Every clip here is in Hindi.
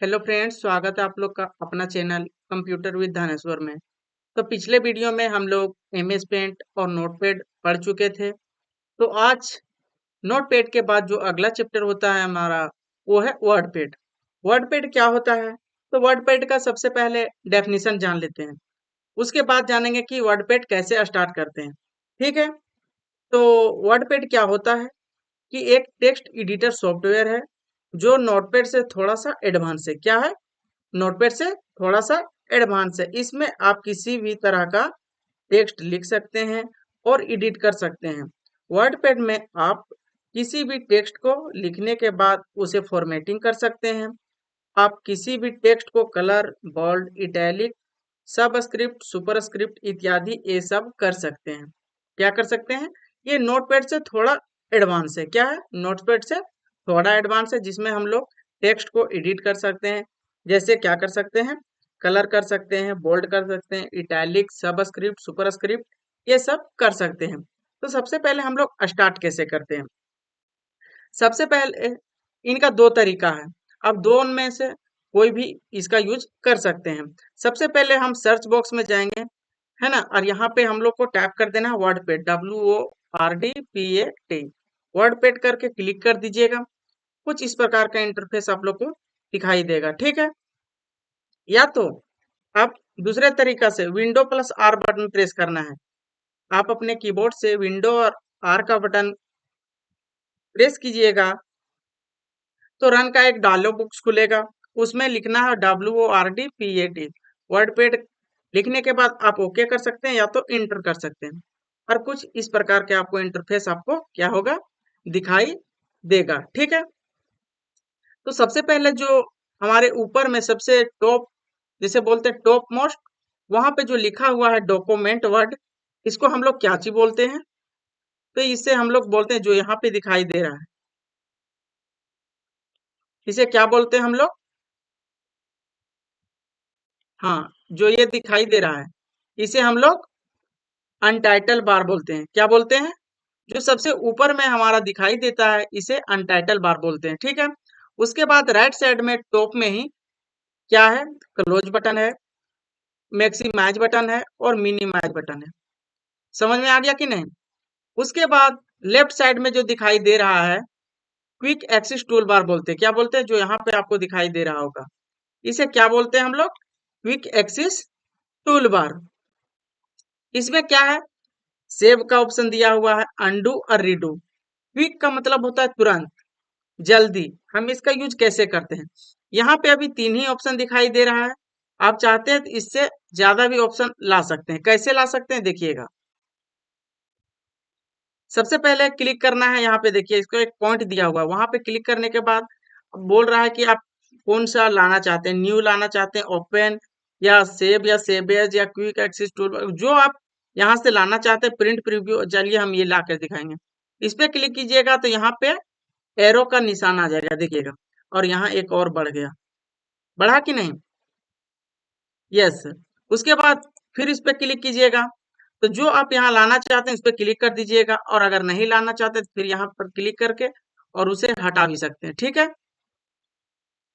हेलो फ्रेंड्स, स्वागत है आप लोग का अपना चैनल कंप्यूटर विद धनेश्वर में। तो पिछले वीडियो में हम लोग एमएस पेंट और नोटपैड पढ़ चुके थे। तो आज नोटपैड के बाद जो अगला चैप्टर होता है हमारा, वो है वर्डपैड। वर्डपैड क्या होता है? तो वर्डपैड का सबसे पहले डेफिनेशन जान लेते हैं। उसके बाद जानेंगे कि वर्डपैड कैसे स्टार्ट करते हैं। ठीक है। तो वर्डपैड क्या होता है कि एक टेक्स्ट एडिटर सॉफ्टवेयर है जो नोटपैड से थोड़ा सा एडवांस है। क्या है? नोटपैड से थोड़ा सा एडवांस है। इसमें आप किसी भी तरह का टेक्स्ट लिख सकते हैं और एडिट कर सकते हैं। वर्डपैड में आप किसी भी टेक्स्ट को लिखने के बाद उसे फॉर्मेटिंग कर सकते हैं। आप किसी भी टेक्स्ट को colour, bold, italic, subscript, superscript इत्यादि ये सब कर सकते हैं। क्या कर सकते हैं? ये नोटपैड से थोड़ा एडवांस है। क्या है? नोटपैड से थोड़ा एडवांस है, जिसमें हम लोग टेक्स्ट को एडिट कर सकते हैं। जैसे क्या कर सकते हैं? कलर कर सकते हैं, बोल्ड कर सकते हैं, इटैलिक, सबस्क्रिप्ट, सुपरस्क्रिप्ट ये सब कर सकते हैं। तो सबसे पहले हम लोग स्टार्ट कैसे करते हैं? सबसे पहले इनका दो तरीका है। अब दो में से कोई भी इसका यूज कर सकते हैं। सबसे पहले हम सर्च बॉक्स में जाएंगे, है ना, और यहाँ पे हम लोग को टैप कर देना है वर्डपैड, WORDPAD। वर्डपैड करके क्लिक कर दीजिएगा। कुछ इस प्रकार का इंटरफेस आप लोग को दिखाई देगा। ठीक है। या तो आप दूसरे तरीका से window plus are button press करना है। आप अपने कीबोर्ड से विंडो और आर का बटन प्रेस कीजिएगा तो रन का एक डायलॉग बॉक्स खुलेगा। उसमें लिखना है WORDPAD। वर्डपैड लिखने के बाद आप ओके कर सकते हैं या तो इंटर कर सकते हैं। और कुछ इस प्रकार के आपको इंटरफेस आपको क्या होगा? दिखाई देगा। ठीक है। तो सबसे पहले जो हमारे ऊपर में सबसे टॉप, जिसे बोलते हैं टॉप मोस्ट, वहां पे जो लिखा हुआ है डॉक्यूमेंट वर्ड, इसको हम लोग क्या चीज बोलते हैं? तो इसे हम लोग बोलते हैं, जो यहाँ पे दिखाई दे रहा है, इसे क्या बोलते हैं हम लोग? हाँ, जो ये दिखाई दे रहा है, इसे हम लोग अनटाइटल बार बोलते हैं। क्या बोलते हैं? जो सबसे ऊपर में हमारा दिखाई देता है, इसे अनटाइटल बार बोलते हैं। ठीक है। उसके बाद राइट साइड में टॉप में ही क्या है? क्लोज बटन है, मैक्सिमाइज बटन है और मिनिमाइज बटन है। समझ में आ गया कि नहीं? उसके बाद लेफ्ट साइड में जो दिखाई दे रहा है, क्विक एक्सिस टूल बार बोलते हैं। क्या बोलते हैं? जो यहाँ पे आपको दिखाई दे रहा होगा, इसे क्या बोलते हैं हम लोग? Quick axis tool bar. इसमें क्या है? सेव का ऑप्शन दिया हुआ है, अंडू और रीडू। क्विक का मतलब होता है तुरंत, जल्दी। हम इसका यूज कैसे करते हैं? यहाँ पे अभी तीन ही ऑप्शन दिखाई दे रहा है। आप चाहते हैं तो इससे ज्यादा भी ऑप्शन ला सकते हैं। कैसे ला सकते हैं देखिएगा। सबसे पहले क्लिक करना है, यहाँ पे देखिए इसको एक पॉइंट दिया हुआ है, वहां पे क्लिक करने के बाद बोल रहा है कि आप कौन सा लाना चाहते हैं, न्यू लाना चाहते हैं, ओपन या सेव या सेव एज या क्विक एक्सेस टूल, जो आप यहाँ से लाना चाहते हैं। प्रिंट प्रीव्यू, चलिए हम ये ला कर दिखाएंगे। इस पे क्लिक कीजिएगा तो यहाँ पे एरो का निशान आ जाएगा, देखिएगा। और यहाँ एक और बढ़ गया, बढ़ा कि नहीं? यस। उसके बाद फिर इस पे क्लिक कीजिएगा, तो जो आप यहाँ लाना चाहते हैं इस पे क्लिक कर दीजिएगा। और अगर नहीं लाना चाहते तो फिर यहाँ पर क्लिक करके और उसे हटा भी सकते हैं। ठीक है।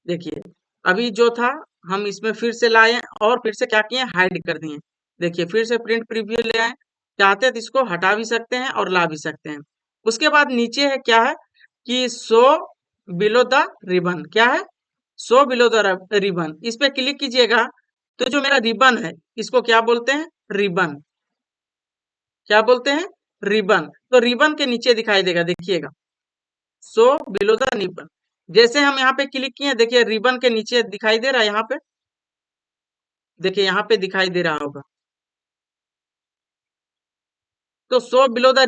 देखिए, अभी जो था हम इसमें फिर से लाए और फिर से क्या किए? हाइड कर दिए। देखिए, फिर से प्रिंट प्रीव्यू ले आए। चाहते हैं तो इसको हटा भी सकते हैं और ला भी सकते हैं। उसके बाद नीचे है क्या है कि शो बिलो द रिबन। क्या है? Show below the ribbon. इस पे क्लिक कीजिएगा तो जो मेरा रिबन है, इसको क्या बोलते हैं? रिबन। क्या बोलते हैं? रिबन। तो रिबन के नीचे दिखाई देगा, देखिएगा, सो बिलो द रिबन। जैसे हम यहाँ पे क्लिक किए, देखिए रिबन के नीचे दिखाई दे रहा है, यहाँ पे देखिए, यहाँ पे दिखाई दे रहा होगा। तो सो बिलो द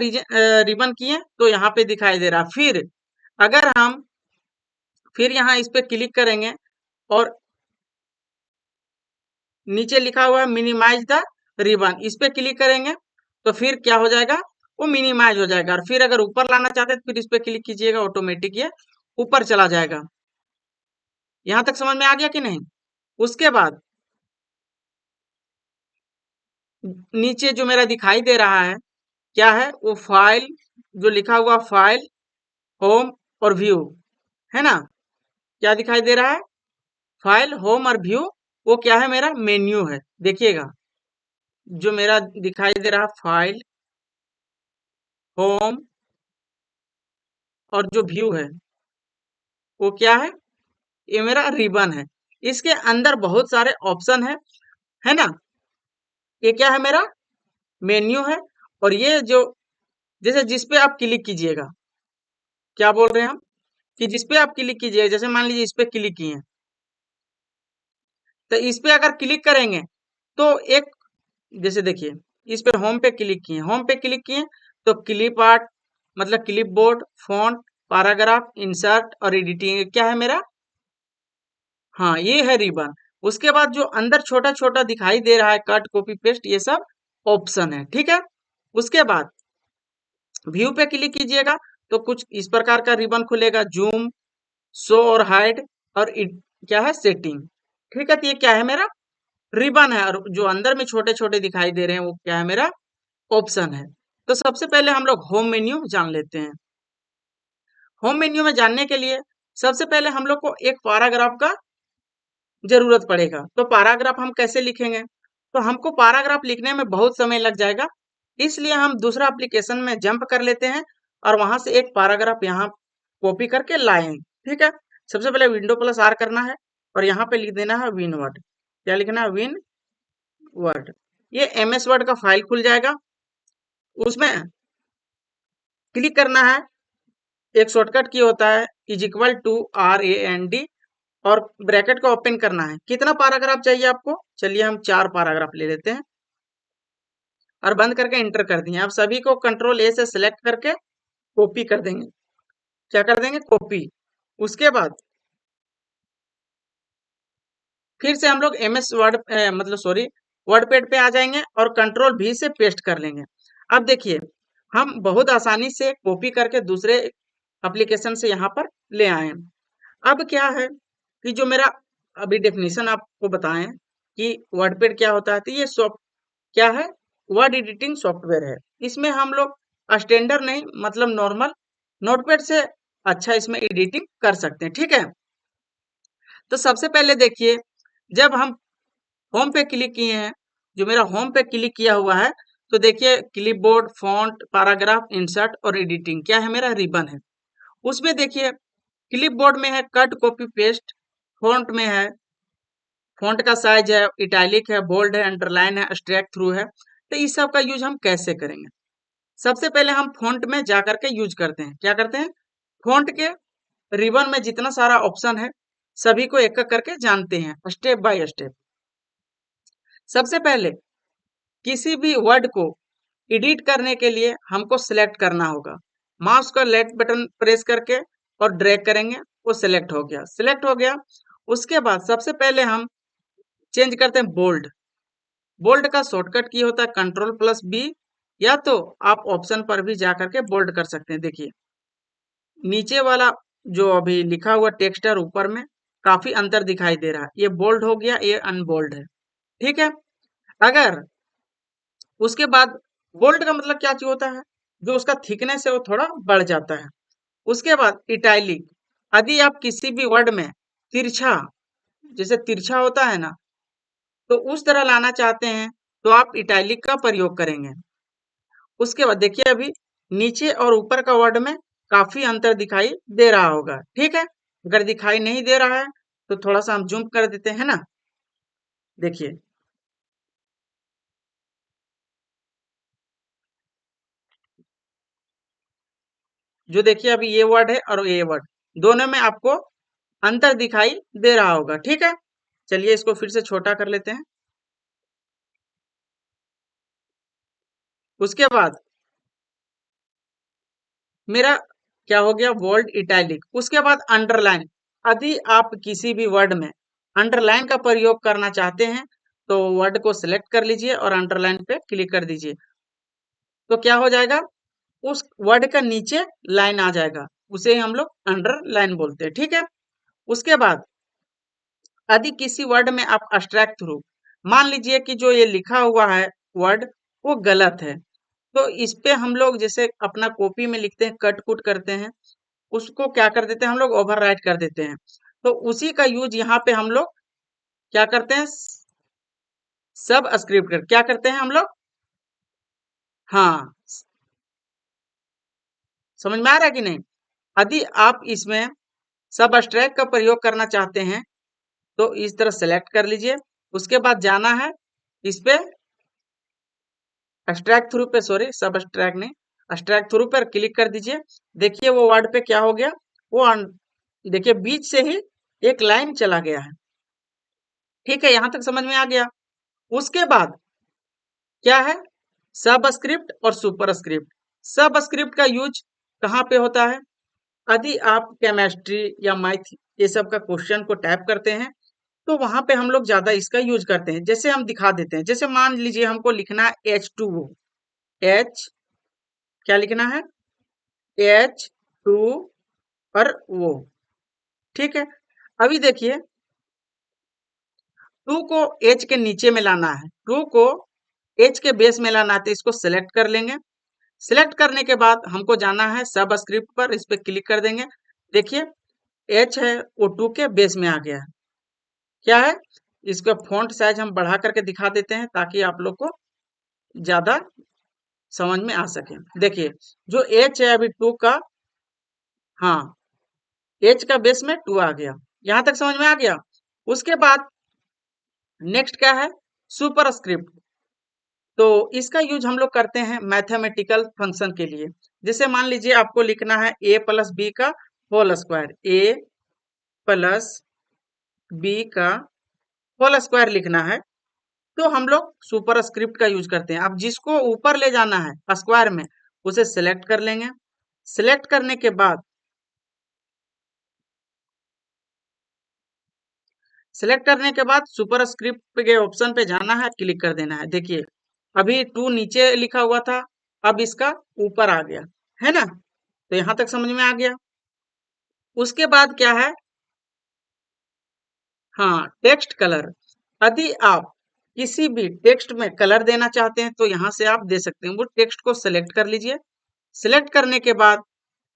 रिबन किए तो यहाँ पे दिखाई दे रहा। फिर अगर हम फिर यहाँ इस पे क्लिक करेंगे और नीचे लिखा हुआ है मिनिमाइज द रिबन, इस पे क्लिक करेंगे तो फिर क्या हो जाएगा? वो मिनिमाइज हो जाएगा। और फिर अगर ऊपर लाना चाहते हैं तो फिर इस पे क्लिक कीजिएगा, ऑटोमेटिक ये ऊपर चला जाएगा। यहां तक समझ में आ गया कि नहीं? उसके बाद नीचे जो मेरा दिखाई दे रहा है, क्या है? वो फाइल, जो लिखा हुआ फाइल, होम और व्यू, है ना? क्या दिखाई दे रहा है? फाइल, होम और व्यू, वो क्या है, मेरा मेन्यू है। देखिएगा जो मेरा दिखाई दे रहा फाइल, होम और जो व्यू है वो क्या है, ये मेरा रिबन है। इसके अंदर बहुत सारे ऑप्शन है ना। ये क्या है, मेरा मेन्यू है। और ये जो जैसे जिस पे आप क्लिक कीजिएगा, क्या बोल रहे हैं हम, कि जिस पे आप क्लिक कीजिए, जैसे मान लीजिए इस पे क्लिक किए, तो इस पे अगर क्लिक करेंगे तो एक, जैसे देखिए इस पे होम पे क्लिक किए, होम पे क्लिक किए तो क्लिप आर्ट मतलब clip board, font, paragraph, insert और एडिटिंग क्या है मेरा, हाँ ये है रिबन। उसके बाद जो अंदर छोटा छोटा दिखाई दे रहा है कट, कॉपी, पेस्ट, ये सब ऑप्शन है, ठीक है। उसके बाद व्यू पे क्लिक कीजिएगा तो कुछ इस प्रकार का रिबन खुलेगा, जूम, शो और हाइड और क्या है, सेटिंग, ठीक है। तो ये क्या है, मेरा रिबन है। और जो अंदर में छोटे छोटे दिखाई दे रहे हैं वो क्या है, मेरा ऑप्शन है। तो सबसे पहले हम लोग होम मेन्यू जान लेते हैं। होम मेन्यू में जानने के लिए सबसे पहले हम लोग को एक पैराग्राफ का जरूरत पड़ेगा। तो पैराग्राफ हम कैसे लिखेंगे, तो हमको पैराग्राफ लिखने में बहुत समय लग जाएगा, इसलिए हम दूसरा एप्लीकेशन में जंप कर लेते हैं और वहां से एक पैराग्राफ यहाँ कॉपी करके लाएं, ठीक है। सबसे पहले विंडो प्लस आर करना है और यहाँ पे लिख देना है विन वर्ड। क्या लिखना है, विन वर्ड। ये एमएस वर्ड का फाइल खुल जाएगा, उसमें क्लिक करना है। एक शॉर्टकट की होता है =RAND और ब्रैकेट को ओपन करना है। कितना पैराग्राफ चाहिए आपको, चलिए हम 4 पैराग्राफ ले लेते हैं और बंद करके इंटर कर दिए। अब सभी को कंट्रोल ए से सिलेक्ट करके कॉपी कर देंगे। क्या कर देंगे, कॉपी। उसके बाद फिर से हम लोग एमएस वर्ड मतलब सॉरी वर्ड पैड पे आ जाएंगे और कंट्रोल भी से पेस्ट कर लेंगे। अब देखिए हम बहुत आसानी से कॉपी करके दूसरे एप्लीकेशन से यहाँ पर ले आए। अब क्या है कि जो मेरा अभी डेफिनेशन आपको बताएं कि वर्डपैड क्या होता है, तो ये सॉफ्ट क्या है, वर्ड एडिटिंग सॉफ्टवेयर है। इसमें हम लोग स्टैंडर्ड नहीं मतलब नॉर्मल नोटपैड से अच्छा इसमें एडिटिंग कर सकते हैं, ठीक है। तो सबसे पहले देखिए जब हम होम पे क्लिक किए हैं, जो मेरा होम पे क्लिक किया हुआ है, तो देखिए क्लिपबोर्ड, फॉन्ट, पैराग्राफ, इंसर्ट और एडिटिंग क्या है, मेरा रिबन है। उसमें देखिए क्लिपबोर्ड में है कट, कॉपी, पेस्ट, फॉन्ट में है, फॉन्ट का साइज है, इटैलिक है, बोल्ड है, अंडरलाइन है, स्ट्राइक थ्रू है। तो इस सब का यूज हम कैसे करेंगे, सबसे पहले हम फॉन्ट में जाकर के यूज करते हैं। क्या करते हैं, फॉन्ट के रिबन में जितना सारा ऑप्शन है सभी को एक एक करके जानते हैं स्टेप बाय स्टेप। सबसे पहले किसी भी वर्ड को एडिट करने के लिए हमको सिलेक्ट करना होगा। माउस का लेफ्ट बटन प्रेस करके और ड्रैग करेंगे, वो सिलेक्ट हो गया, सिलेक्ट हो गया। उसके बाद सबसे पहले हम चेंज करते हैं बोल्ड। बोल्ड का शॉर्टकट की होता है कंट्रोल+B, या तो आप ऑप्शन पर भी जाकर के बोल्ड कर सकते हैं। देखिए नीचे वाला जो अभी लिखा हुआ टेक्स्ट है ऊपर में काफी अंतर दिखाई दे रहा है, ये बोल्ड हो गया, ये अनबोल्ड है, ठीक है। अगर उसके बाद बोल्ड का मतलब क्या चीज होता है, जो उसका थिकनेस है वो थोड़ा बढ़ जाता है। उसके बाद इटैलिक, यदि आप किसी भी वर्ड में तिरछा, जैसे तिरछा होता है ना, तो उस तरह लाना चाहते हैं तो आप इटैलिक का प्रयोग करेंगे। उसके बाद देखिए अभी नीचे और ऊपर का वर्ड में काफी अंतर दिखाई दे रहा होगा, ठीक है। अगर दिखाई नहीं दे रहा है तो थोड़ा सा हम जूम कर देते हैं ना, देखिए जो देखिए अभी ये वर्ड है और ये वर्ड, दोनों में आपको अंतर दिखाई दे रहा होगा, ठीक है। चलिए इसको फिर से छोटा कर लेते हैं। उसके बाद मेरा क्या हो गया, बोल्ड, इटैलिक। उसके बाद अंडरलाइन, यदि आप किसी भी वर्ड में अंडरलाइन का प्रयोग करना चाहते हैं तो वर्ड को सिलेक्ट कर लीजिए और अंडरलाइन पे क्लिक कर दीजिए, तो क्या हो जाएगा, उस वर्ड का नीचे लाइन आ जाएगा, उसे हम लोग अंडरलाइन बोलते हैं, ठीक है। उसके बाद यदि किसी वर्ड में आप abstract थ्रू, मान लीजिए कि जो ये लिखा हुआ है वर्ड वो गलत है, तो इस पे हम लोग जैसे अपना कॉपी में लिखते हैं, कट कुट करते हैं, उसको क्या कर देते हैं हम लोग, ओवरराइट कर देते हैं। तो उसी का यूज यहाँ पे हम लोग क्या करते हैं, सब स्क्रिप्ट क्या करते हैं हम लोग। हाँ, समझ में आ रहा है कि नहीं। यदि आप इसमें सब स्ट्रैक का प्रयोग करना चाहते हैं तो इस तरह सेलेक्ट कर लीजिए। उसके बाद जाना है इस पे एक्सट्रैक्ट थ्रू पे, सॉरी सब एक्सट्रैक्ट नहीं, एक्सट्रैक्ट थ्रू पर क्लिक कर दीजिए। देखिए वो वर्ड पे क्या हो गया, वो देखिए बीच से ही एक लाइन चला गया है। ठीक है, यहां तक समझ में आ गया। उसके बाद क्या है, सब स्क्रिप्ट और सुपर स्क्रिप्ट। सब स्क्रिप्ट का यूज कहाँ पे होता है, यदि आप केमिस्ट्री या मैथ ये सब का क्वेश्चन को टाइप करते हैं तो वहां पे हम लोग ज्यादा इसका यूज करते हैं। जैसे हम दिखा देते हैं, जैसे मान लीजिए हमको लिखना है H2O, एच क्या लिखना है, H2 और वो। ठीक है, अभी देखिए 2 को H के नीचे में लाना है, 2 को H के बेस में लाना है, तो इसको सिलेक्ट कर लेंगे। सिलेक्ट करने के बाद हमको जाना है सब स्क्रिप्ट पर, इस पे क्लिक कर देंगे। देखिए H है वो 2 के बेस में आ गया है। क्या है, इसका फॉन्ट साइज हम बढ़ा करके दिखा देते हैं ताकि आप लोग को ज्यादा समझ में आ सके। देखिए जो H है अभी 2 का, हाँ H का बेस में 2 आ गया। यहां तक समझ में आ गया। उसके बाद नेक्स्ट क्या है, सुपर स्क्रिप्ट। तो इसका यूज हम लोग करते हैं मैथमेटिकल फंक्शन के लिए। जैसे मान लीजिए आपको लिखना है a प्लस बी का whole square, a plus B का होल स्क्वायर लिखना है, तो हम लोग सुपर स्क्रिप्ट का यूज करते हैं। अब जिसको ऊपर ले जाना है स्क्वायर में, उसे सिलेक्ट कर लेंगे। सिलेक्ट करने के बाद सुपर स्क्रिप्ट के ऑप्शन पे जाना है, क्लिक कर देना है। देखिए अभी 2 नीचे लिखा हुआ था, अब इसका ऊपर आ गया है ना। तो यहां तक समझ में आ गया। उसके बाद क्या है, हाँ टेक्स्ट कलर। यदि आप किसी भी टेक्स्ट में कलर देना चाहते हैं तो यहाँ से आप दे सकते हैं। वो टेक्स्ट को सिलेक्ट कर लीजिए। सिलेक्ट करने के बाद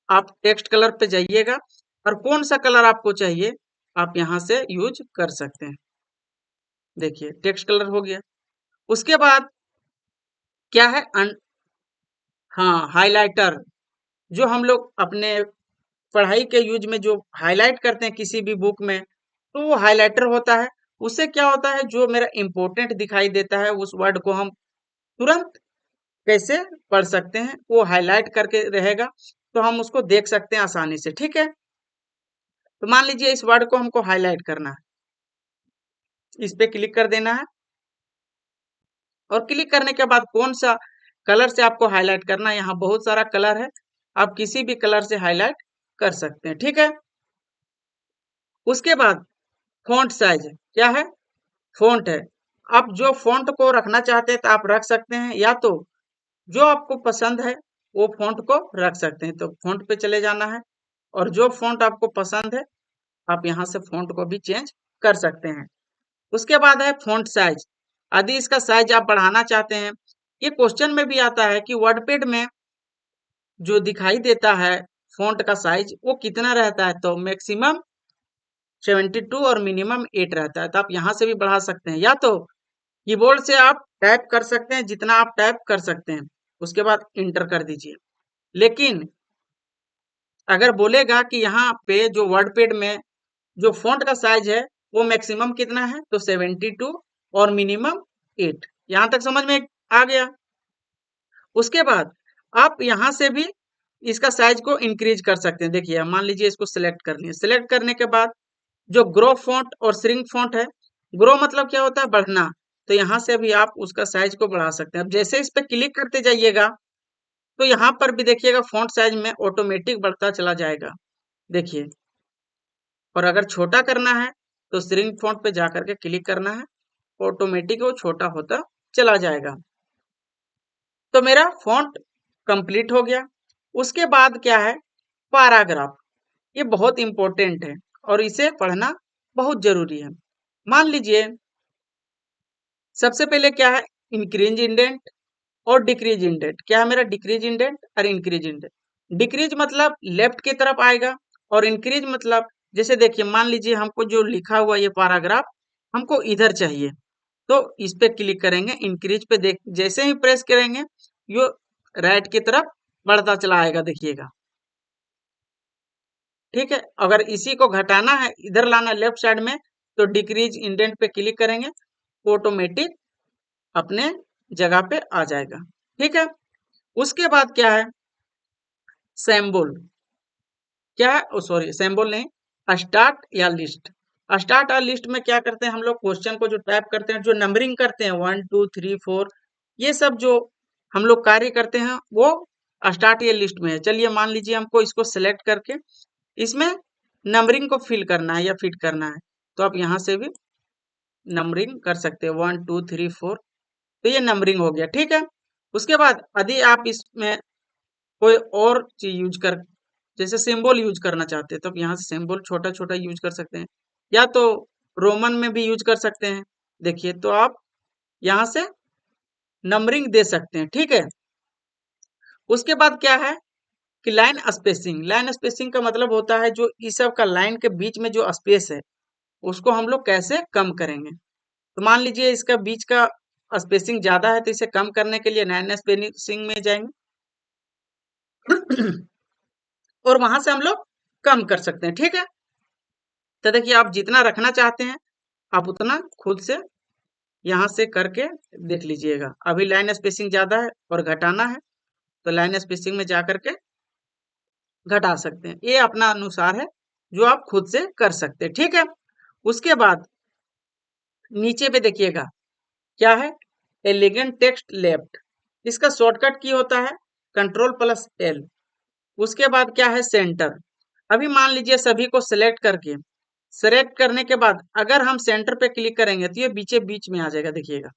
आप टेक्स्ट कलर पे जाइएगा और कौन सा कलर आपको चाहिए आप यहाँ से यूज कर सकते हैं। देखिए टेक्स्ट कलर हो गया। उसके बाद क्या है, हाँ हाइलाइटर, जो हम लोग अपने पढ़ाई के यूज में जो हाईलाइट करते हैं किसी भी बुक में, तो वो हाइलाइटर होता है। उससे क्या होता है, जो मेरा इंपॉर्टेंट दिखाई देता है उस वर्ड को हम तुरंत कैसे पढ़ सकते हैं, वो हाईलाइट करके रहेगा तो हम उसको देख सकते हैं आसानी से। ठीक है, तो मान लीजिए इस वर्ड को हमको हाईलाइट करना है, इस पे क्लिक कर देना है और क्लिक करने के बाद कौन सा कलर से आपको हाईलाइट करना है, यहाँ बहुत सारा कलर है, आप किसी भी कलर से हाईलाइट कर सकते हैं। ठीक है, उसके बाद फॉन्ट साइज क्या है, फॉन्ट है। आप जो फॉन्ट को रखना चाहते हैं तो आप रख सकते हैं, या तो जो आपको पसंद है वो फॉन्ट को रख सकते हैं। तो फॉन्ट पे चले जाना है और जो फॉन्ट आपको पसंद है आप यहाँ से फॉन्ट को भी चेंज कर सकते हैं। उसके बाद है फॉन्ट साइज। यदि इसका साइज आप बढ़ाना चाहते हैं, ये क्वेश्चन में भी आता है कि वर्डपैड में जो दिखाई देता है फॉन्ट का साइज वो कितना रहता है, तो मैक्सिमम 72 और मिनिमम 8 रहता है। तो आप यहाँ से भी बढ़ा सकते हैं, या तो कीबोर्ड से आप टाइप कर सकते हैं जितना आप टाइप कर सकते हैं, उसके बाद इंटर कर दीजिए। लेकिन अगर बोलेगा कि यहाँ पे जो वर्डपैड में जो फॉन्ट का साइज है वो मैक्सिमम कितना है, तो 72 और मिनिमम 8। यहाँ तक समझ में आ गया। उसके बाद आप यहाँ से भी इसका साइज को इंक्रीज कर सकते हैं। देखिए मान लीजिए इसको सिलेक्ट कर लिए, सिलेक्ट करने के बाद जो ग्रो फॉन्ट और श्रिंक फॉन्ट है, ग्रो मतलब क्या होता है, बढ़ना, तो यहाँ से भी आप उसका साइज को बढ़ा सकते हैं। अब जैसे इस पे क्लिक करते जाइएगा तो यहाँ पर भी देखिएगा फॉन्ट साइज में ऑटोमेटिक बढ़ता चला जाएगा। देखिए, और अगर छोटा करना है तो श्रिंक फॉन्ट पे जाकर के क्लिक करना है, ऑटोमेटिक वो छोटा होता चला जाएगा। तो मेरा फॉन्ट कंप्लीट हो गया। उसके बाद क्या है, पैराग्राफ। ये बहुत इंपॉर्टेंट है और इसे पढ़ना बहुत जरूरी है। मान लीजिए सबसे पहले क्या है, इंक्रीज इंडेंट और डिक्रीज इंडेंट। क्या है मेरा, डिक्रीज इंडेंट और इंक्रीज इंडेंट। डिक्रीज मतलब लेफ्ट की तरफ आएगा और इंक्रीज मतलब जैसे देखिए मान लीजिए हमको जो लिखा हुआ ये पैराग्राफ हमको इधर चाहिए, तो इस पे क्लिक करेंगे, इंक्रीज पे देख जैसे ही प्रेस करेंगे यो राइट की तरफ बढ़ता चला आएगा, देखिएगा। ठीक है, अगर इसी को घटाना है, इधर लाना लेफ्ट साइड में, तो डिक्रीज इंडेंट पे क्लिक करेंगे, ऑटोमेटिक अपने जगह पे आ जाएगा। ठीक है, उसके बाद क्या है, सिंबल। क्या है, सॉरी सिंबल नहीं, स्टार्ट या लिस्ट। स्टार्ट और लिस्ट में क्या करते हैं हम लोग, क्वेश्चन को जो टाइप करते हैं, जो नंबरिंग करते हैं 1 2 3 4, ये सब जो हम लोग कार्य करते हैं वो स्टार्ट या लिस्ट में है। चलिए मान लीजिए हमको इसको सिलेक्ट करके इसमें नंबरिंग को फिल करना है या फिट करना है, तो आप यहाँ से भी नंबरिंग कर सकते हैं 1 2 3 4, तो ये नंबरिंग हो गया। ठीक है, उसके बाद यदि आप इसमें कोई और चीज यूज कर, जैसे सिंबल यूज करना चाहते हैं, तो आप यहाँ से सिंबल छोटा छोटा यूज कर सकते हैं, या तो रोमन में भी यूज कर सकते हैं। देखिए तो आप यहाँ से नंबरिंग दे सकते हैं। ठीक है, उसके बाद क्या है कि लाइन स्पेसिंग। लाइन स्पेसिंग का मतलब होता है जो इस सब का लाइन के बीच में जो स्पेस है उसको हम लोग कैसे कम करेंगे। तो मान लीजिए इसका बीच का स्पेसिंग ज्यादा है, तो इसे कम करने के लिए लाइन स्पेसिंग में जाएंगे और वहां से हम लोग कम कर सकते हैं। ठीक है, तो देखिए आप जितना रखना चाहते हैं आप उतना खुद से यहाँ से करके देख लीजिएगा। अभी लाइन स्पेसिंग ज्यादा है और घटाना है, तो लाइन स्पेसिंग में जा करके घटा सकते हैं। ये अपना अनुसार है जो आप खुद से कर सकते हैं। ठीक है, उसके बाद नीचे पे देखिएगा क्या है, एलिगेंट टेक्स्ट लेफ्ट। इसका शॉर्टकट की होता है Ctrl+L। उसके बाद क्या है, सेंटर। अभी मान लीजिए सभी को सेलेक्ट करने के बाद अगर हम सेंटर पे क्लिक करेंगे तो ये बीचे बीच में आ जाएगा, देखिएगा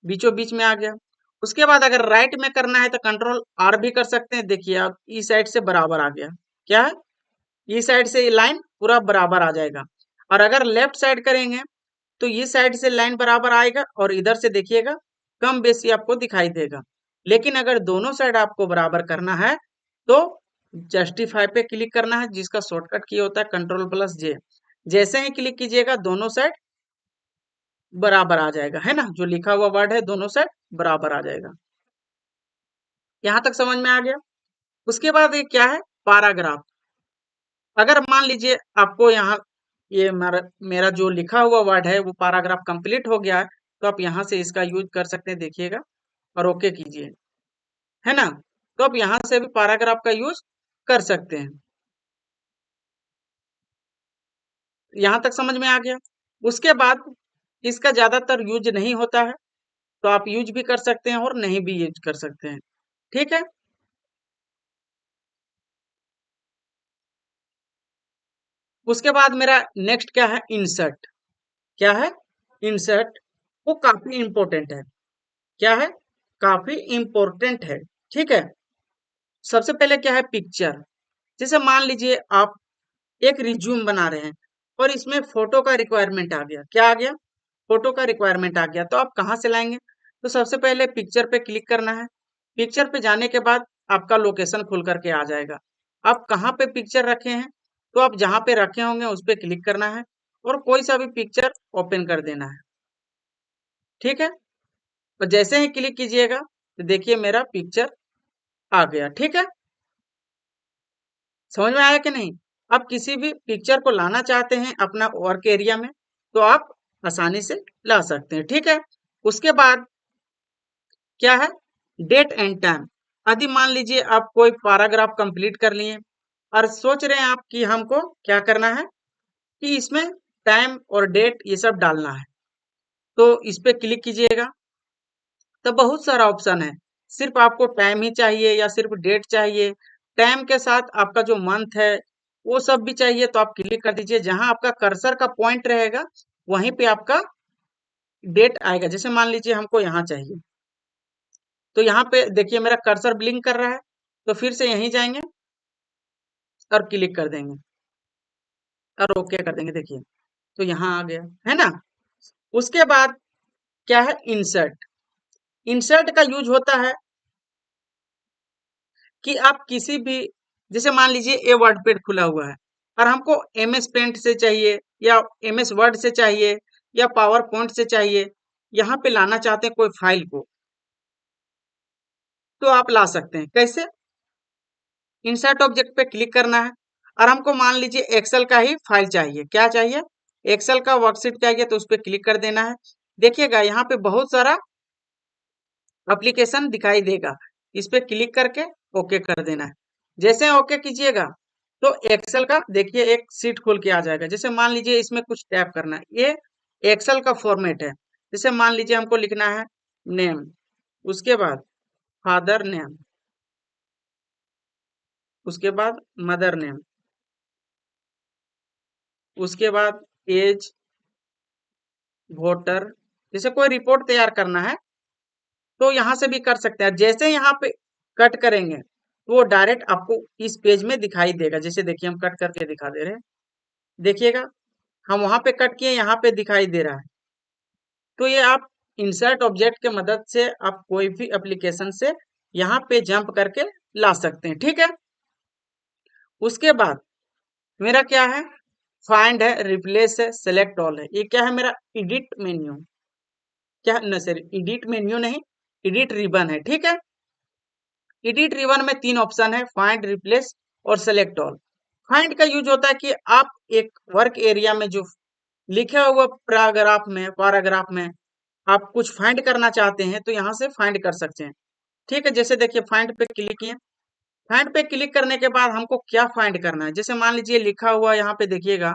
बीचों बीच में आ गया। उसके बाद अगर राइट में करना है तो Ctrl+R भी कर सकते हैं, देखिए आप इस साइड से बराबर आ गया। क्या है, इस साइड से ये लाइन पूरा बराबर आ जाएगा। और अगर लेफ्ट साइड करेंगे तो ये साइड से लाइन बराबर आएगा और इधर से देखिएगा कम बेसी आपको दिखाई देगा। लेकिन अगर दोनों साइड आपको बराबर करना है तो जस्टिफाई पे क्लिक करना है, जिसका शॉर्टकट की होता है Ctrl+J। जैसे ही क्लिक कीजिएगा दोनों साइड बराबर आ जाएगा, है ना, जो लिखा हुआ वर्ड है दोनों साइड बराबर आ जाएगा। यहां तक समझ में आ गया। उसके बाद ये क्या है, पैराग्राफ। अगर मान लीजिए आपको यहाँ ये मेरा जो लिखा हुआ वर्ड है वो पैराग्राफ कंप्लीट हो गया है, तो आप यहाँ से इसका यूज कर सकते हैं, देखिएगा और ओके कीजिए, है ना। तो आप यहाँ से भी पैराग्राफ का यूज कर सकते हैं। यहाँ तक समझ में आ गया। उसके बाद इसका ज्यादातर यूज नहीं होता है, तो आप यूज भी कर सकते हैं और नहीं भी यूज कर सकते हैं। ठीक है, उसके बाद मेरा नेक्स्ट क्या है, इंसर्ट। क्या है, इंसर्ट, वो काफी इंपॉर्टेंट है। क्या है, काफी इंपॉर्टेंट है। ठीक है, सबसे पहले क्या है, पिक्चर। जैसे मान लीजिए आप एक रिज्यूम बना रहे हैं और इसमें फोटो का रिक्वायरमेंट आ गया। क्या आ गया, फोटो का रिक्वायरमेंट आ गया, तो आप कहाँ से लाएंगे, तो सबसे पहले पिक्चर पे क्लिक करना है। पिक्चर पे जाने के बाद आपका लोकेशन खुल करके आ जाएगा। आप कहाँ पे पिक्चर रखे हैं, तो आप जहाँ पे रखे होंगे उस पे क्लिक करना है और कोई सा भी पिक्चर ओपन कर देना है। ठीक है, और जैसे ही क्लिक कीजिएगा तो देखिए मेरा पिक्चर आ गया। ठीक है, समझ में आया कि नहीं। आप किसी भी पिक्चर को लाना चाहते हैं अपना वर्क एरिया में तो आप आसानी से ला सकते हैं। ठीक है, उसके बाद क्या है, डेट एंड टाइम। यदि मान लीजिए आप कोई पैराग्राफ कंप्लीट कर लिए और सोच रहे हैं आप कि हमको क्या करना है कि इसमें टाइम और डेट ये सब डालना है, तो इस पे क्लिक कीजिएगा। तो बहुत सारा ऑप्शन है, सिर्फ आपको टाइम ही चाहिए या सिर्फ डेट चाहिए, टाइम के साथ आपका जो मंथ है वो सब भी चाहिए, तो आप क्लिक कर दीजिए। जहां आपका कर्सर का पॉइंट रहेगा वहीं पे आपका डेट आएगा। जैसे मान लीजिए हमको यहाँ चाहिए, तो यहाँ पे देखिए मेरा कर्सर ब्लिंक कर रहा है, तो फिर से यहीं जाएंगे और क्लिक कर देंगे और ओके कर देंगे, देखिए तो यहाँ आ गया, है ना। उसके बाद क्या है, इंसर्ट। इंसर्ट का यूज होता है कि आप किसी भी, जैसे मान लीजिए ए वर्ड पेड खुला हुआ है, और हमको एमएस पेंट से चाहिए या एमएस वर्ड से चाहिए या पावर पॉइंट से चाहिए, यहाँ पे लाना चाहते हैं कोई फाइल को, तो आप ला सकते हैं। कैसे? इंसर्ट ऑब्जेक्ट पे क्लिक करना है और हमको मान लीजिए एक्सेल का ही फाइल चाहिए। क्या चाहिए? एक्सेल का वर्कशीट चाहिए, तो उस पर क्लिक कर देना है। देखिएगा यहाँ पे बहुत सारा एप्लीकेशन दिखाई देगा, इस पे क्लिक करके ओके कर देना है। जैसे ओके कीजिएगा तो एक्सेल का देखिए एक सीट खोल के आ जाएगा। जैसे मान लीजिए इसमें कुछ टैप करना है, ये एक्सेल का फॉर्मेट है। जैसे मान लीजिए हमको लिखना है नेम, उसके बाद फादर नेम, उसके बाद मदर नेम, उसके बाद एज, वोटर। जैसे कोई रिपोर्ट तैयार करना है तो यहाँ से भी कर सकते हैं। जैसे यहाँ पे कट करेंगे तो वो डायरेक्ट आपको इस पेज में दिखाई देगा। जैसे देखिए हम कट करके दिखा दे रहे हैं, देखिएगा हम वहां पे कट किए, यहाँ पे दिखाई दे रहा है। तो ये आप इंसर्ट ऑब्जेक्ट के मदद से आप कोई भी एप्लीकेशन से यहाँ पे जंप करके ला सकते हैं। ठीक है, उसके बाद मेरा क्या है, फाइंड है, रिप्लेस है, सेलेक्ट ऑल है। ये क्या है, मेरा एडिट मेन्यू, क्या न सर एडिट मेन्यू नहीं, एडिट रिबन है। ठीक है, एडिट रिबन में 3 ऑप्शन है, फाइंड, रिप्लेस और सेलेक्ट ऑल। फाइंड का यूज होता है कि आप एक वर्क एरिया में जो लिखा हुआ पैराग्राफ में आप कुछ फाइंड करना चाहते हैं तो यहाँ से फाइंड कर सकते हैं। ठीक है, जैसे देखिए फाइंड पे क्लिक किए, फाइंड पे क्लिक करने के बाद हमको क्या फाइंड करना है। जैसे मान लीजिए लिखा हुआ यहाँ पे देखिएगा,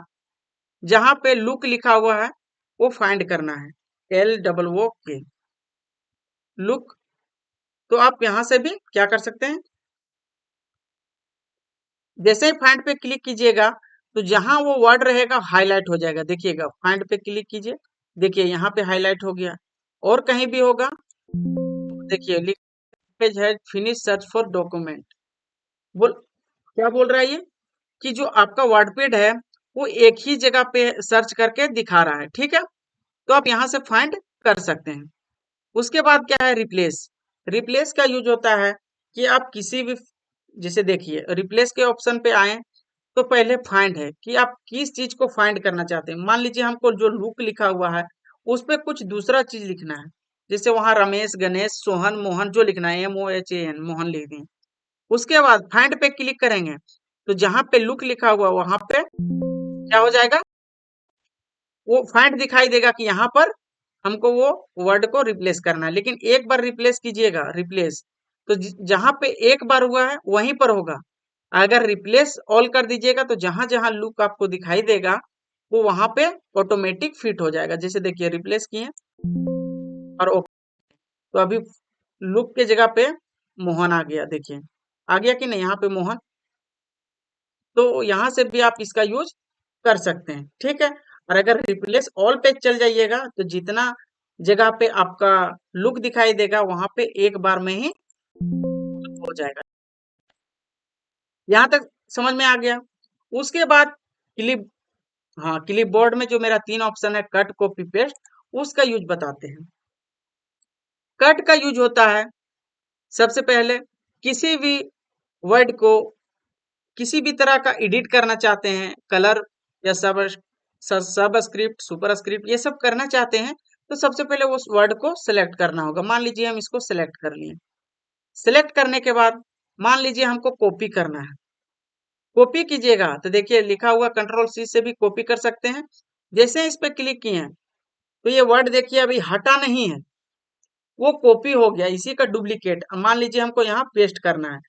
जहां पे लुक लिखा हुआ है वो फाइंड करना है, LOOK लुक। तो आप यहाँ से भी क्या कर सकते हैं, जैसे ही फाइंड पे क्लिक कीजिएगा तो जहां वो वर्ड रहेगा हाईलाइट हो जाएगा। देखिएगा फाइंड पे क्लिक कीजिए, देखिए यहाँ पे हाईलाइट हो गया। और कहीं भी होगा देखिए लिख पेज है फिनिश सर्च फॉर डॉक्यूमेंट, बोल क्या बोल रहा है ये, कि जो आपका वर्डपैड है वो एक ही जगह पे सर्च करके दिखा रहा है। ठीक है, तो आप यहाँ से फाइंड कर सकते हैं। उसके बाद क्या है, रिप्लेस। रिप्लेस का यूज होता है कि आप किसी भी, जैसे देखिए रिप्लेस के ऑप्शन पे आए तो पहले फाइंड है कि आप किस चीज को फाइंड करना चाहते हैं। मान लीजिए हमको जो लुक लिखा हुआ है उस पे कुछ दूसरा चीज लिखना है। जैसे वहां रमेश, गणेश, सोहन, मोहन जो लिखना है, MOHAN मोहन लिख दें। उसके बाद फाइंड पे क्लिक करेंगे तो जहां पे लुक लिखा हुआ वहां पे क्या हो जाएगा, वो फाइंड दिखाई देगा कि यहाँ पर हमको वो वर्ड को रिप्लेस करना है। लेकिन एक बार रिप्लेस कीजिएगा, रिप्लेस तो जहां पे एक बार हुआ है वहीं पर होगा। अगर रिप्लेस ऑल कर दीजिएगा तो जहां जहां लुक आपको दिखाई देगा वो वहां पे ऑटोमेटिक फिट हो जाएगा। जैसे देखिए रिप्लेस किए और ओके, तो अभी लुक के जगह पे मोहन आ गया। देखिए आ गया कि नहीं, यहाँ पे मोहन। तो यहाँ से भी आप इसका यूज कर सकते हैं। ठीक है, और अगर रिप्लेस ऑल पे चल जाइएगा तो जितना जगह पे आपका लुक दिखाई देगा वहां पे एक बार में ही हो जाएगा। यहाँ तक समझ में आ गया। उसके बाद क्लिप, हाँ क्लिप बोर्ड में जो मेरा 3 ऑप्शन है, कट, कॉपी, पेस्ट, उसका यूज बताते हैं। कट का यूज होता है सबसे पहले किसी भी वर्ड को किसी भी तरह का एडिट करना चाहते हैं, कलर या सब स्क्रिप्ट, सुपर स्क्रिप्ट, ये सब करना चाहते हैं तो सबसे पहले उस वर्ड को सिलेक्ट करना होगा। मान लीजिए हम इसको सिलेक्ट कर लिए, सिलेक्ट करने के बाद मान लीजिए हमको कॉपी करना है। कॉपी कीजिएगा तो देखिए लिखा हुआ कंट्रोल C से भी कॉपी कर सकते हैं। जैसे इस पे क्लिक किए हैं तो ये वर्ड देखिए अभी हटा नहीं है, वो कॉपी हो गया, इसी का डुप्लीकेट। मान लीजिए हमको यहाँ पेस्ट करना है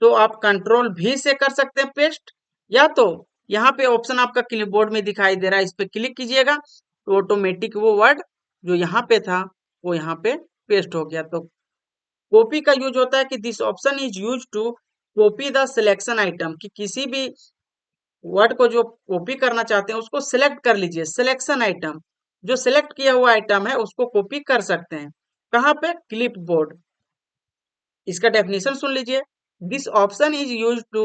तो आप कंट्रोल V से कर सकते हैं पेस्ट, या तो यहाँ पे ऑप्शन आपका क्लिपबोर्ड में दिखाई दे रहा है, इस पे क्लिक कीजिएगा तो ऑटोमेटिक वो वर्ड जो यहाँ पे था वो यहाँ पे पेस्ट हो गया। तो कॉपी का यूज होता है कि this option is use to copy the selection item, कि किसी भी वर्ड को जो कॉपी करना चाहते हैं उसको सिलेक्ट कर लीजिए। सिलेक्शन आइटम, जो सिलेक्ट किया हुआ आइटम है उसको कॉपी कर सकते हैं। कहाँ पे, क्लिपबोर्ड। इसका डेफिनेशन सुन लीजिए, this option is use to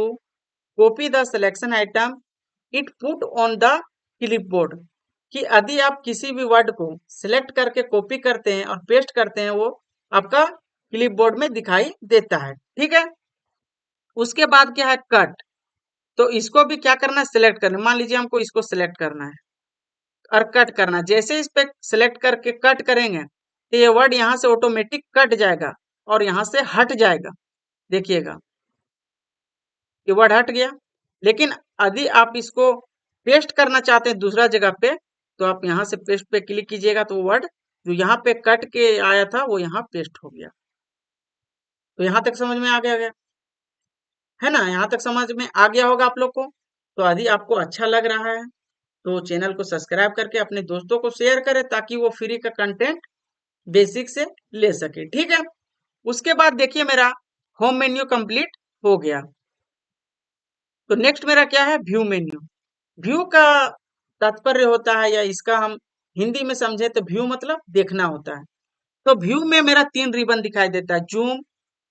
copy the selection item it put on the clipboard, कि यदि आप किसी भी वर्ड को सिलेक्ट करके कॉपी करते हैं और पेस्ट करते हैं वो आपका क्लिपबोर्ड में दिखाई देता है। ठीक है, उसके बाद क्या है, कट। तो इसको भी क्या करना है, सिलेक्ट करना है। मान लीजिए हमको इसको सिलेक्ट करना है और कट करना है। जैसे इस पे सिलेक्ट करके कट करेंगे तो ये वर्ड यहाँ से ऑटोमेटिक कट जाएगा और यहाँ से हट जाएगा। देखिएगा ये वर्ड हट गया। लेकिन यदि आप इसको पेस्ट करना चाहते हैं दूसरा जगह पे, तो आप यहाँ से पेस्ट पे क्लिक कीजिएगा तो वर्ड जो यहाँ पे कट के आया था वो यहाँ पेस्ट हो गया। तो यहाँ तक समझ में आ गया है ना? यहाँ तक समझ में आ गया होगा आप लोग को। तो यदि आपको अच्छा लग रहा है तो चैनल को सब्सक्राइब करके अपने दोस्तों को शेयर करें ताकि वो फ्री का कंटेंट बेसिक से ले सके। ठीक है, उसके बाद देखिए मेरा होम मेन्यू कंप्लीट हो गया। तो नेक्स्ट मेरा क्या है, व्यू मेन्यू। व्यू का तात्पर्य होता है, या इसका हम हिंदी में समझे तो व्यू मतलब देखना होता है। तो व्यू में मेरा 3 रिबन दिखाई देता है, जूम,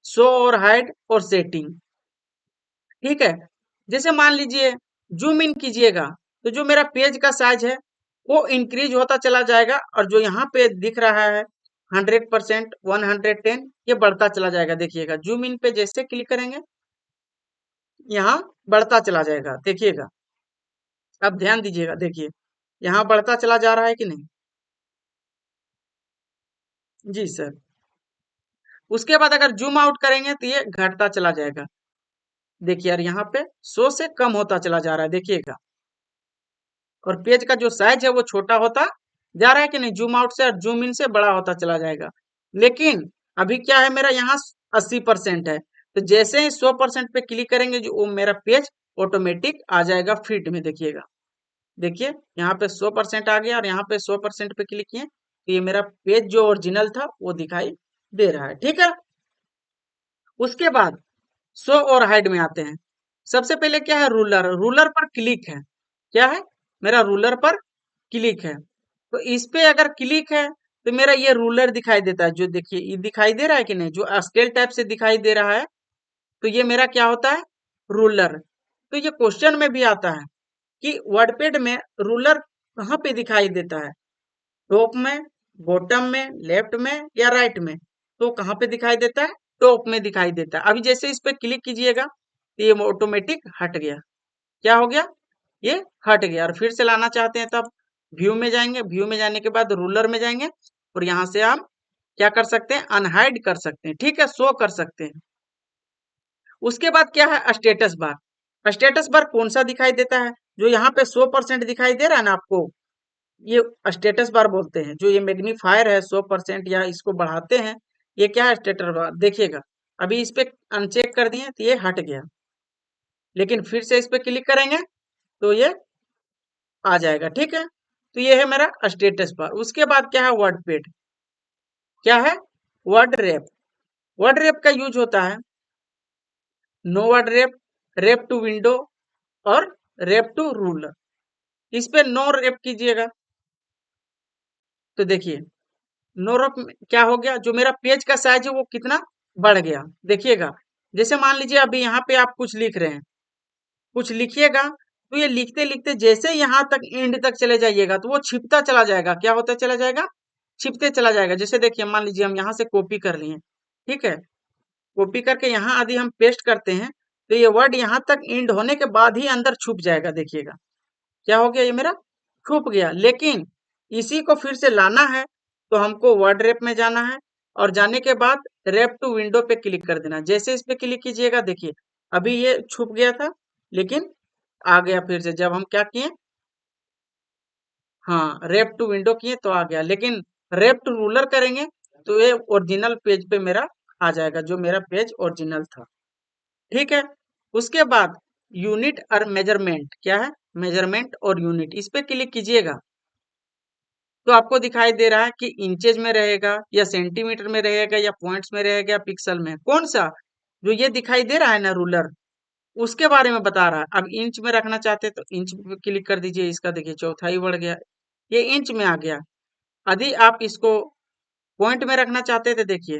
शो और हाइड और सेटिंग। ठीक है, जैसे मान लीजिए जूम इन कीजिएगा तो जो मेरा पेज का साइज है वो इंक्रीज होता चला जाएगा, और जो यहाँ पे दिख रहा है 100%, 110, ये बढ़ता चला जाएगा। देखिएगा जूम इन पे जैसे क्लिक करेंगे यहाँ बढ़ता चला जाएगा। देखिएगा, अब ध्यान दीजिएगा, देखिए यहाँ बढ़ता चला जा रहा है कि नहीं? जी सर। उसके बाद अगर जूम आउट करेंगे तो ये घटता चला जाएगा। देखिए यार यहाँ पे 100 से कम होता चला जा रहा है। देखिएगा, और पेज का जो साइज है वो छोटा होता जा रहा है कि नहीं? जूम आउट से और जूम इन से बड़ा होता चला जाएगा। लेकिन अभी क्या है, मेरा यहाँ 80% है। तो जैसे ही 100% पे क्लिक करेंगे जो वो मेरा पेज ऑटोमेटिक आ जाएगा फिट में। देखिएगा, देखिए यहाँ पे 100% आ गया और यहाँ पे 100% पे क्लिक किए तो ये मेरा पेज जो ओरिजिनल था वो दिखाई दे रहा है। ठीक है, उसके बाद शो और हाइड में आते हैं। सबसे पहले क्या है, रूलर। रूलर पर क्लिक है, क्या है मेरा, रूलर पर क्लिक है। तो इस पे अगर क्लिक है तो मेरा ये रूलर दिखाई देता है। जो देखिए ये दिखाई दे रहा है कि नहीं, जो स्केल टाइप से दिखाई दे रहा है, तो ये मेरा क्या होता है, रूलर। तो ये क्वेश्चन में भी आता है कि वर्डपैड में रूलर कहाँ पे दिखाई देता है, टॉप में, बॉटम में, लेफ्ट में या राइट में? तो कहाँ पे दिखाई देता है, टॉप में दिखाई देता है। अभी जैसे इस पे क्लिक कीजिएगा तो ये ऑटोमेटिक हट गया। क्या हो गया, ये हट गया। और फिर से लाना चाहते हैं तब व्यू में जाएंगे, व्यू में जाने के बाद रूलर में जाएंगे और यहाँ से हम क्या कर सकते हैं, अनहाइड कर सकते हैं। ठीक है, शो कर सकते हैं। उसके बाद क्या है, स्टेटस बार। स्टेटस बार कौन सा दिखाई देता है, जो यहाँ पे 100% दिखाई दे रहा है ना आपको, ये स्टेटस बार बोलते हैं। जो ये मैग्नीफायर है 100% या इसको बढ़ाते हैं, ये क्या है, स्टेटस बार। देखिएगा अभी इस पे अनचेक कर दिए तो ये हट गया, लेकिन फिर से इस पे क्लिक करेंगे तो ये आ जाएगा। ठीक है, तो ये है मेरा स्टेटस बार। उसके बाद क्या है, वर्डपैड। क्या है, वर्ड रैप। वर्ड रैप का यूज होता है no word wrap, wrap to window और रैप टू रूलर। इस पे नो रैप कीजिएगा तो देखिए नो रैप क्या हो गया, जो मेरा पेज का साइज है वो कितना बढ़ गया। देखिएगा, जैसे मान लीजिए अभी यहाँ पे आप कुछ लिख रहे हैं, कुछ लिखिएगा तो ये लिखते लिखते जैसे यहाँ तक एंड तक चले जाइएगा तो वो छिपता चला जाएगा। क्या होता चला जाएगा, छिपते चला जाएगा। जैसे देखिए मान लीजिए हम यहाँ से कॉपी कर लिए, ठीक है, कॉपी करके यहाँ यदि हम पेस्ट करते हैं तो ये वर्ड यहाँ तक एंड होने के बाद ही अंदर छुप जाएगा। देखिएगा क्या हो गया, ये मेरा छुप गया। लेकिन इसी को फिर से लाना है तो हमको वर्ड रैप में जाना है और जाने के बाद रैप टू विंडो पे क्लिक कर देना। जैसे इस पे क्लिक कीजिएगा देखिए अभी ये छुप गया था लेकिन आ गया फिर से। जब हम क्या किए, हाँ रैप टू विंडो किए तो आ गया। लेकिन रैप टू रूलर करेंगे तो ये ओरिजिनल पेज पे मेरा आ जाएगा, जो मेरा पेज ओरिजिनल था। ठीक है, उसके बाद यूनिट और मेजरमेंट। क्या है, मेजरमेंट और यूनिट। इस पे क्लिक कीजिएगा तो आपको दिखाई दे रहा है कि इंचेज में रहेगा या सेंटीमीटर में रहेगा या पॉइंट्स में रहेगा या पिक्सल में, कौन सा। जो ये दिखाई दे रहा है ना रूलर, उसके बारे में बता रहा है। अब इंच में रखना चाहते हैं तो इंच पे क्लिक कर दीजिए। इसका देखिए चौथाई बढ़ गया, ये इंच में आ गया। यदि आप इसको पॉइंट में रखना चाहते थे, देखिए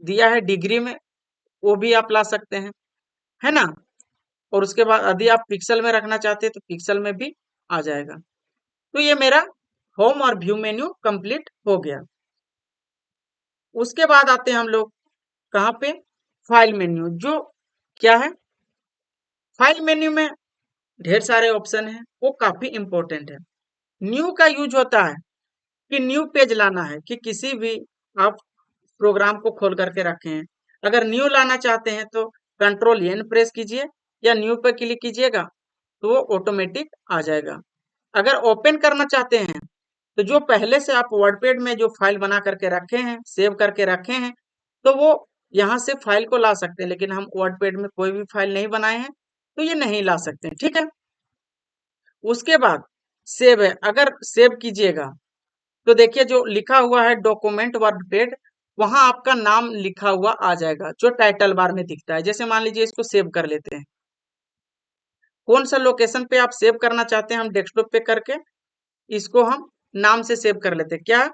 दिया है डिग्री में, वो भी आप ला सकते हैं, है ना। और उसके बाद यदि आप पिक्सल में रखना चाहते हैं तो पिक्सल में भी आ जाएगा। तो ये मेरा होम और व्यू मेन्यू कंप्लीट हो गया। उसके बाद आते हैं हम लोग कहाँ पे, फाइल मेन्यू। जो क्या है, फाइल मेन्यू में ढेर सारे ऑप्शन हैं, वो काफी इंपॉर्टेंट है। न्यू का यूज होता है कि न्यू पेज लाना है, कि किसी भी आप प्रोग्राम को खोल करके रखे हैं, अगर न्यू लाना चाहते हैं तो कंट्रोल एन प्रेस कीजिए या न्यू पे क्लिक कीजिएगा तो वो ऑटोमेटिक आ जाएगा। अगर ओपन करना चाहते हैं तो जो पहले से आप वर्डपैड में जो फाइल बना करके रखे हैं, सेव करके रखे हैं, तो वो यहाँ से फाइल को ला सकते हैं, लेकिन हम वर्डपैड में कोई भी फाइल नहीं बनाए हैं तो ये नहीं ला सकते, ठीक है। उसके बाद सेव है, अगर सेव कीजिएगा तो देखिए जो लिखा हुआ है डॉक्यूमेंट वर्डपैड, वहां आपका नाम लिखा हुआ आ जाएगा जो टाइटल बार में दिखता है। जैसे मान लीजिए इसको सेव कर लेते हैं, कौन सा लोकेशन पे आप सेव करना चाहते हैं, हम डेस्कटॉप पे करके इसको हम नाम से सेव कर लेते हैं, क्या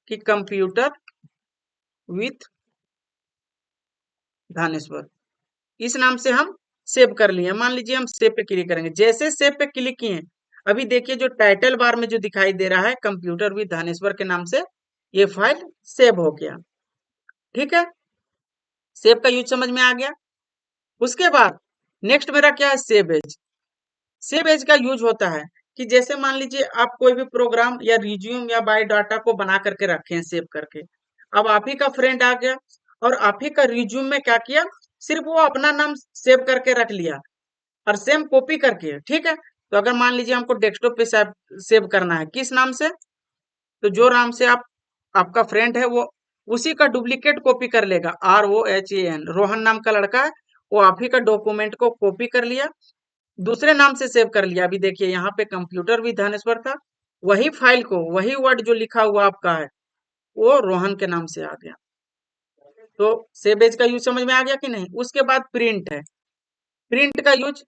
कि कंप्यूटर विथ धानेश्वर, इस नाम से हम सेव कर लिए। मान लीजिए हम सेव पे क्लिक करेंगे, जैसे सेव पे क्लिक किए अभी देखिए जो टाइटल बार में जो दिखाई दे रहा है कंप्यूटर विद धानेश्वर के नाम से, ये फाइल सेव हो गया, ठीक है। सेव का यूज समझ में आ गया। उसके बाद नेक्स्ट मेरा क्या है, सेव एज। सेव एज का यूज होता है कि जैसे मान लीजिए आप कोई भी प्रोग्राम या रिज्यूम या बायोडाटा को बना करके रखे हैं सेव करके, अब आप ही का फ्रेंड आ गया और आप ही का रिज्यूम में क्या किया, सिर्फ वो अपना नाम सेव करके रख लिया और सेम कॉपी करके, ठीक है। तो अगर मान लीजिए हमको डेस्कटॉप पे सेव करना है, किस नाम से, तो जो नाम से आप आपका फ्रेंड है वो उसी का डुप्लीकेट कॉपी कर लेगा, ROHAN, रोहन नाम का लड़का है, वो आप ही का डॉक्यूमेंट को कॉपी कर लिया, दूसरे नाम से सेव कर लिया। अभी देखिए यहाँ पे कंप्यूटर भी धानेश्वर था, वही फाइल को वही वर्ड जो लिखा हुआ आपका है वो रोहन के नाम से आ गया। तो सेव एज का यूज समझ में आ गया कि नहीं। उसके बाद प्रिंट है, प्रिंट का यूज,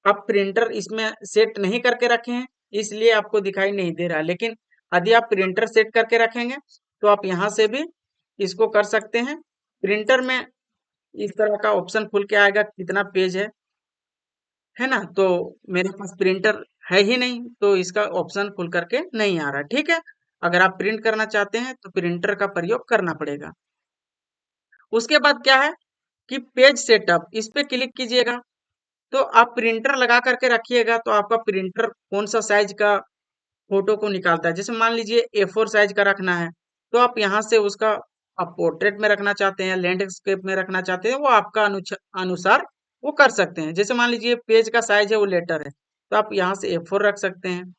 आप प्रिंटर इसमें सेट नहीं करके रखे हैं इसलिए आपको दिखाई नहीं दे रहा है, लेकिन यदि आप प्रिंटर सेट करके रखेंगे तो आप यहाँ से भी इसको कर सकते हैं। प्रिंटर में इस तरह का ऑप्शन खुल के आएगा कितना पेज है ना। तो मेरे पास प्रिंटर है ही नहीं तो इसका ऑप्शन खुल करके नहीं आ रहा, ठीक है। अगर आप प्रिंट करना चाहते हैं तो प्रिंटर का प्रयोग करना पड़ेगा। उसके बाद क्या है कि पेज सेटअप, इस पे क्लिक कीजिएगा तो आप प्रिंटर लगा करके रखिएगा तो आपका प्रिंटर कौन सा साइज का फोटो को निकालता है। जैसे मान लीजिए A4 साइज का रखना है तो आप यहाँ से उसका, आप पोर्ट्रेट में रखना चाहते हैं, लैंडस्केप में रखना चाहते हैं, वो आपका अनुसार वो कर सकते हैं। जैसे मान लीजिए पेज का साइज है वो लेटर है तो आप यहाँ से A4 रख सकते हैं।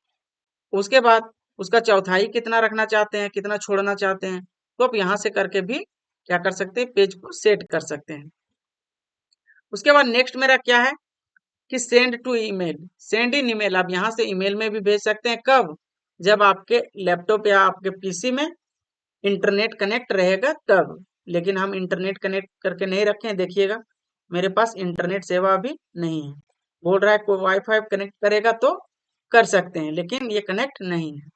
उसके बाद उसका चौथाई कितना रखना चाहते हैं, कितना छोड़ना चाहते हैं, तो आप यहाँ से करके भी क्या कर सकते हैं, पेज को सेट कर सकते हैं। उसके बाद नेक्स्ट मेरा क्या है कि send to email, send in email, आप यहाँ से ईमेल में भी भेज सकते हैं। कब, जब आपके लैपटॉप या आपके पीसी में इंटरनेट कनेक्ट रहेगा तब, लेकिन हम इंटरनेट कनेक्ट करके नहीं रखे हैं। देखिएगा मेरे पास इंटरनेट सेवा अभी नहीं है, बोल रहा है कोई वाईफाई कनेक्ट करेगा तो कर सकते हैं, लेकिन ये कनेक्ट नहीं है।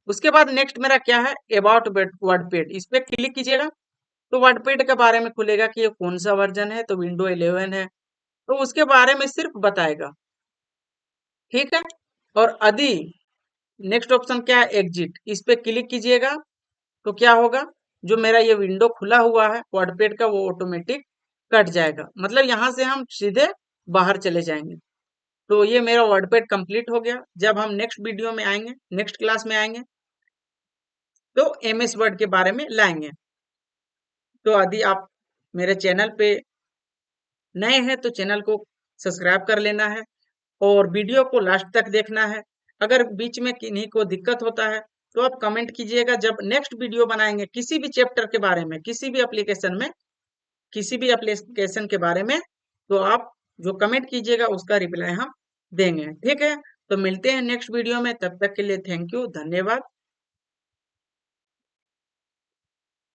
उसके बाद नेक्स्ट मेरा क्या है, अबाउट वर्डपैड, इस पे क्लिक कीजिएगा तो वर्डपैड के बारे में खुलेगा कि ये कौन सा वर्जन है, तो विंडो 11 है तो उसके बारे में सिर्फ बताएगा, ठीक है। और यदि नेक्स्ट ऑप्शन क्या है, एग्जिट, इस पे क्लिक कीजिएगा तो क्या होगा, जो मेरा ये विंडो खुला हुआ है वर्डपैड का वो ऑटोमेटिक कट जाएगा, मतलब यहाँ से हम सीधे बाहर चले जाएंगे। तो ये मेरा वर्डपैड कंप्लीट हो गया। जब हम नेक्स्ट वीडियो में आएंगे, नेक्स्ट क्लास में आएंगे तो MS वर्ड के बारे में लाएंगे। तो यदि आप मेरे चैनल पे नए हैं तो चैनल को सब्सक्राइब कर लेना है और वीडियो को लास्ट तक देखना है। अगर बीच में किन्हीं को दिक्कत होता है तो आप कमेंट कीजिएगा, जब नेक्स्ट वीडियो बनाएंगे किसी भी चैप्टर के बारे में, किसी भी एप्लीकेशन के बारे में, तो आप जो कमेंट कीजिएगा उसका रिप्लाई हम देंगे, ठीक है। तो मिलते हैं नेक्स्ट वीडियो में, तब तक के लिए थैंक यू, धन्यवाद।